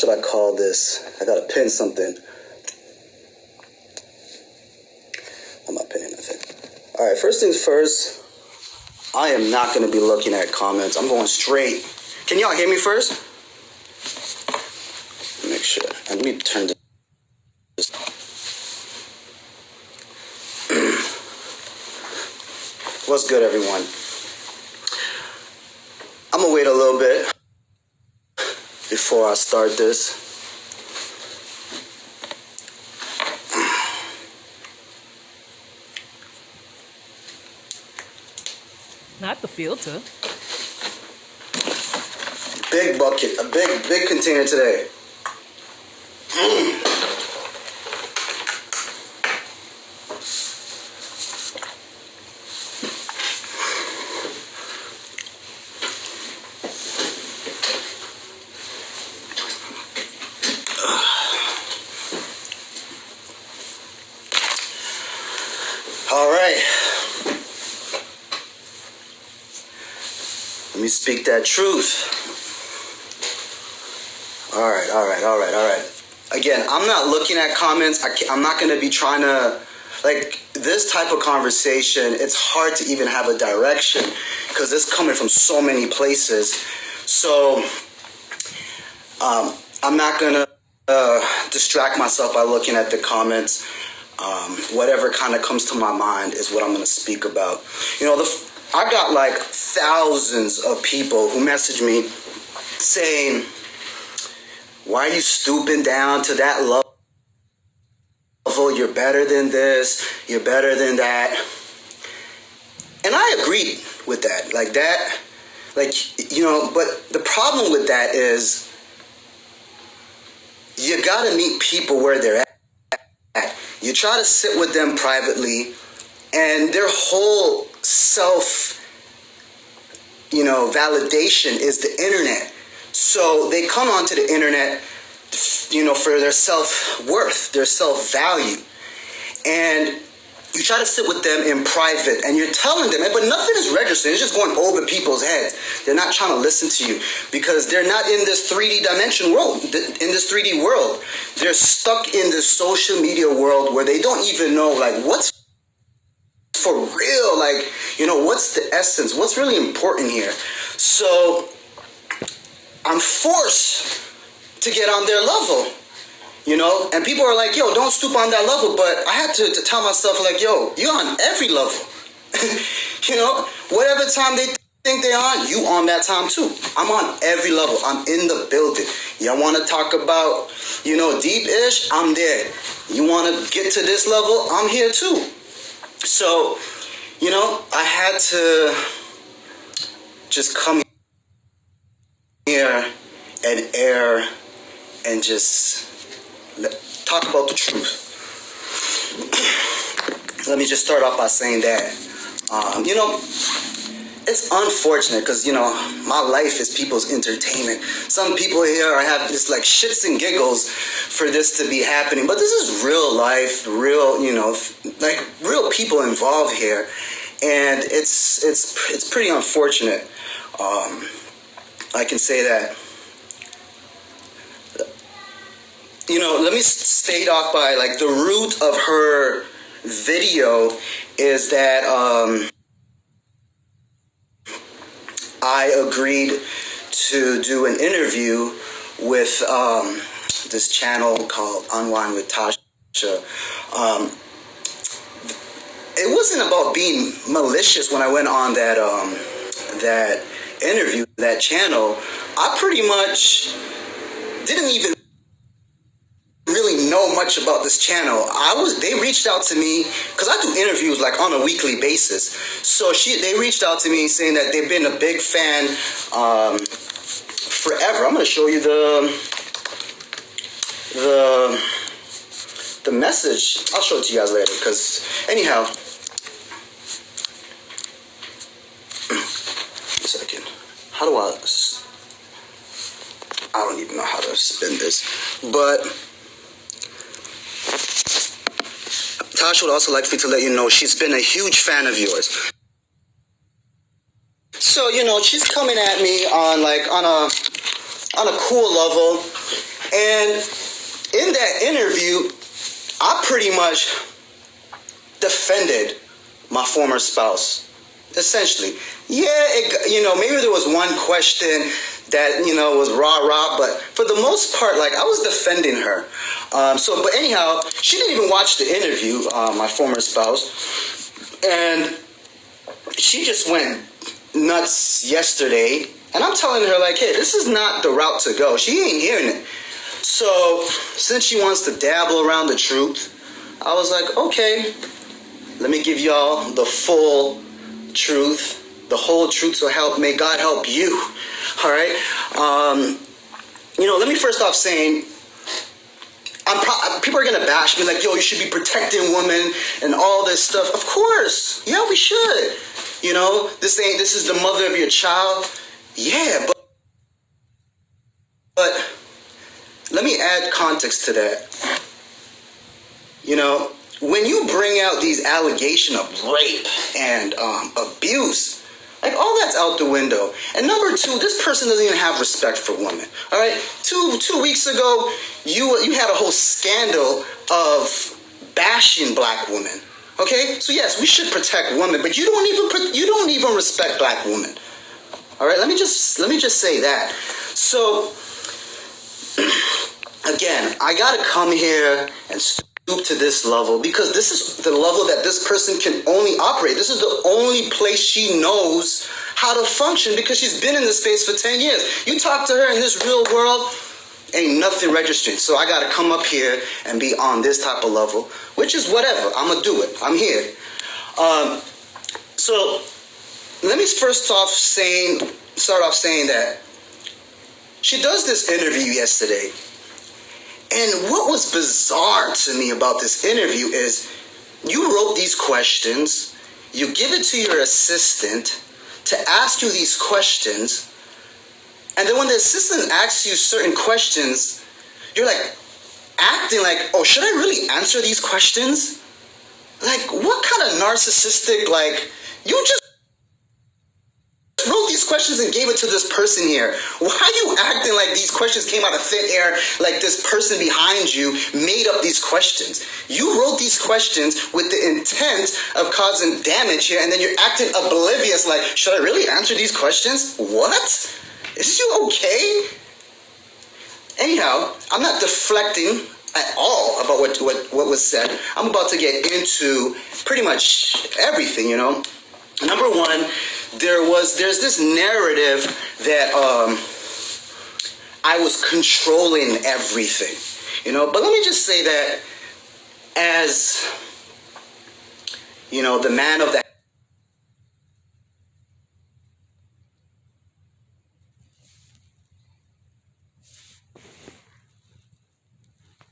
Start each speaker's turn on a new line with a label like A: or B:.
A: should I call this? I gotta pin something. I'm not pinning nothing. All right, first things first. I am not gonna be looking at comments. I'm going straight. Can y'all hear me first? Make sure. Let me turn this. What's good, everyone? I'm gonna wait a little bit before I start this.
B: Not the filter.
A: Big bucket, a big container today. All right. Let me speak that truth. All right. Again, I'm not looking at comments. I'm not going to be trying to, like, this type of conversation, it's hard to even have a direction because it's coming from so many places. So I'm not going to distract myself by looking at the comments. Whatever kind of comes to my mind is what I'm going to speak about. You know, I got like thousands of people who message me saying, why are you stooping down to that level? You're better than this. You're better than that. And I agreed with that. Like that, like, you know, but the problem with that is you got to meet people where they're at. You try to sit with them privately, and their whole self, you know, validation is the internet. So they come onto the internet, you know, for their self-worth, their self-value. And you try to sit with them in private, and you're telling them, but nothing is registering. It's just going over people's heads. They're not trying to listen to you because they're not in this 3D dimension world, in this 3D world. They're stuck in this social media world where they don't even know, like, what's for real? Like, you know, what's the essence? What's really important here? So I'm forced to get on their level. You know, and people are like, yo, don't stoop on that level. But I had to tell myself, like, yo, you're on every level. You know, whatever time they think they're on, you on that time too. I'm on every level. I'm in the building. Y'all want to talk about, you know, deep-ish? I'm there. You want to get to this level? I'm here too. So, you know, I had to just come here and air and just talk about the truth. Let me just start off by saying that, you know, it's unfortunate because, you know, my life is people's entertainment. Some people here have this like shits and giggles for this to be happening, but this is real life, real, you know, like real people involved here, and it's pretty unfortunate. I can say that. You know, let me state off by, like, the root of her video is that I agreed to do an interview with this channel called Unwind with Tasha. It wasn't about being malicious when I went on that that interview, that channel. I pretty much didn't even really know much about this channel. They reached out to me because I do interviews like on a weekly basis. So they reached out to me saying that they've been a big fan forever. I'm going to show you the message. I'll show it to you guys later because anyhow, a second. How do I don't even know how to spin this, but Tasha would also like me to let you know she's been a huge fan of yours. So, you know, she's coming at me on a cool level, And in that interview, I pretty much defended my former spouse. Essentially. Yeah, maybe there was one question that, was rah-rah, but for the most part, like, I was defending her. But anyhow, she didn't even watch the interview, my former spouse, and she just went nuts yesterday, and I'm telling her, like, hey, this is not the route to go. She ain't hearing it. So, since she wants to dabble around the truth, I was like, okay, let me give y'all the full truth, the whole truth, so may God help you. All right. Let me first off saying, people are gonna bash me like, yo, you should be protecting women and all this stuff. Of course, yeah, we should. This is the mother of your child. Yeah, but let me add context to that. When you bring out these allegations of rape and abuse, like, all that's out the window. And number two, this person doesn't even have respect for women. All right, two weeks ago, you had a whole scandal of bashing black women. Okay, so yes, we should protect women, but you don't even respect black women. All right, let me just say that. So again, I gotta come here and stoop to this level because this is the level that this person can only operate. This is the only place she knows how to function because she's been in this space for 10 years. You talk to her in this real world, ain't nothing registering. So I gotta come up here and be on this type of level, which is whatever. I'm gonna do it. I'm here. So let me start off saying that she does this interview yesterday. And what was bizarre to me about this interview is you wrote these questions, you give it to your assistant to ask you these questions, and then when the assistant asks you certain questions, you're like acting like, oh, should I really answer these questions? Like, what kind of narcissistic, like, you just wrote these questions and gave it to this person here. Why are you acting like these questions came out of thin air, like this person behind you made up these questions? You wrote these questions with the intent of causing damage here, and then you're acting oblivious like, should I really answer these questions? What? Is you okay? Anyhow, I'm not deflecting at all about what was said. I'm about to get into pretty much everything, Number one, there's this narrative that I was controlling everything, But let me just say that as, the man of the